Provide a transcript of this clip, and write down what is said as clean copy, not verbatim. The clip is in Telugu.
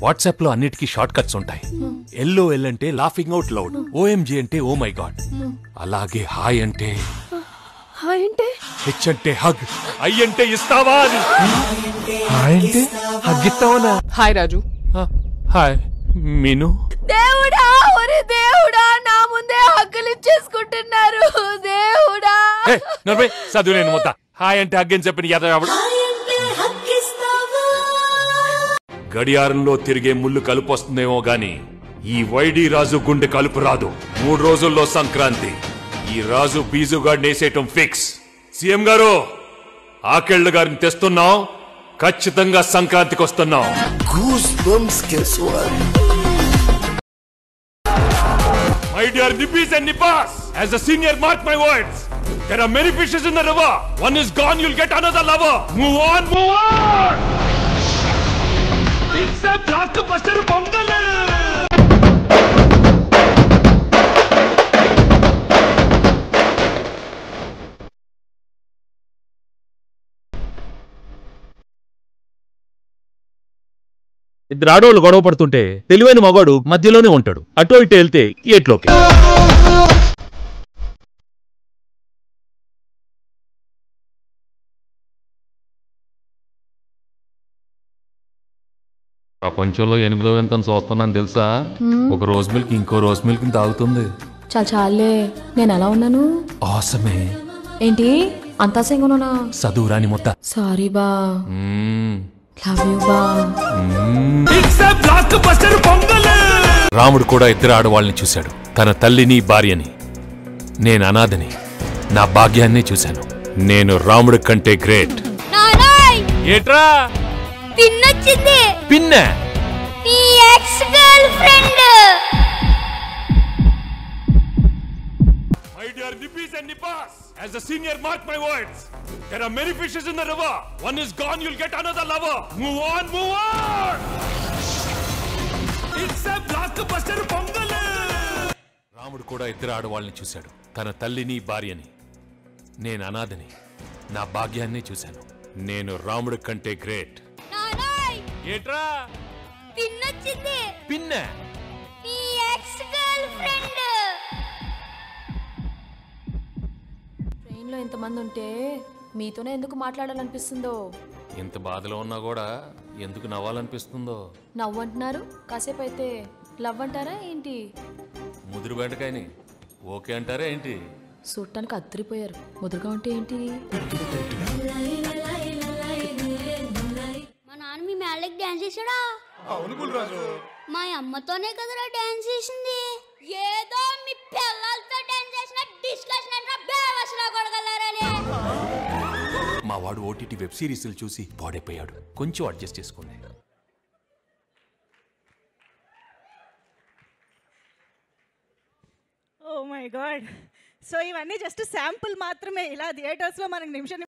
వాట్సాప్ లో అన్నిటికీ షార్ట్ కట్స్ ఉంటాయి. LOL అంటే లాఫింగ్ అవుట్ లౌడ్, OMG అంటే ఓ మై గాడ్, అలాగే హాయ్ అంటే హెచ్ అంటే హగ్, ఐ అంటే ఇస్తావా అని. హాయ్ అంటే హగ్ ఇస్తావా? హాయ్ రాజు. హాయ్ మీను. దేవుడా, ఒరే దేవుడా, నా ముందే హక్కులు ఇచ్చేసుకుంటున్నారు దేవుడా. చదువు నేను మొత్తం హాయ్ అంటే హగ్ అని చెప్పిన యాదవ్. గడియారంలో తిరిగే ముళ్ళు కలుపు వస్తుందేమో గాని ఈ వైడి రాజు గుండె కలుపు రాదు. 3 రోజుల్లో సంక్రాంతి. ఈ రాజు బీజుగాడిని వేసేయటం ఫిక్స్. సీఎం గారు, ఆకెళ్ల గారిని తెస్తున్నాం, ఖచ్చితంగా సంక్రాంతికి వస్తున్నాం. My dear nippies and nippas, as a senior, mark my words. There are many fishes in the river. One is gone, you'll get another lover. Move on, move on. It's a blockbuster Pongal. ఇద్దరు ఆడవాళ్ళు గొడవ పడుతుంటే తెలివైన మగాడు మధ్యలోనే ఉంటాడు. అటో ఇటు వెళ్తే ఏట్లోకి. ప్రపంచంలో 8వ వింతను చూస్తున్నాను తెలుసా? ఒక రోజ్ మిల్క్ ఇంకో రోజ్ మిల్క్ తాగుతుంది. చాలే, నేను ఎలా ఉన్నాను? ఆసమే. ఏంటి అంతా సింగునా? చదువురాని మొత్తం. సారీ బా, లవ్ యు బా. రాముడు కూడా ఇద్దరు ఆడవాళ్ళని చూశాడు, తన తల్లిని భార్యని. నేను అనాథని, నా భాగ్యాన్ని చూశాను. నేను రాముడి కంటే గ్రేట్. ఏట్రా పిన్నొచ్చింది? పిన్న నీ ex girl friend. My dear nippies and nippas, as a senior, mark my words. There are many fishes in the river. One is gone, you'll get another lover. Move on, move on. It's a blockbuster Pongal. రాముడు కూడా ఇద్దరు ఆడవాళ్ళని చూశాడు, తన తల్లిని భార్యని. నేను అనాథని, నా భాగ్యాన్ని చూశాను. నేను రాముడి కంటే గ్రేట్. ఏట్రా పిన్నొచ్చింది? పిన్న నీ ఎక్స్ గర్ల్ ఫ్రెండ్. ట్రైన్ లో ఇంతమంది ఉంటే మీతోనే ఎందుకు మాట్లాడాలనిపిస్తుందో. ఇంత బాధలో ఉన్నా కూడా ఎందుకు నవ్వాలనిపిస్తుందో. నవ్వంటున్నారు, కాసేపు అయితే లవ్ అంటారా ఏంటి? ముదురు బెండకాయని ఓకే అంటారా ఏంటి? చూడటానికి అద్దరిపోయారు, ముదురుగా ఉంటే ఏంటి? మా నాన్న మీ మేళకి డాన్స్ చేశాడా? అవును గుల్రాజు, మా అమ్మతోనే కదరా డాన్స్ చేసింది. ఏదో మీ పిల్లలతో డాన్స్ చేసిన డిస్కషన్ అంటే బేవసలా కొడగలరని. మా వాడు OTT వెబ్ సిరీస్లు చూసి పాడైపోయాడు. కొంచెం అడ్జస్ట్ చేసుకోండి. Oh my god. సో ఇవన్నీ జస్ట్ శాంపుల్ మాత్రమే. ఇలా థియేటర్స్లో మనకి నిమిషం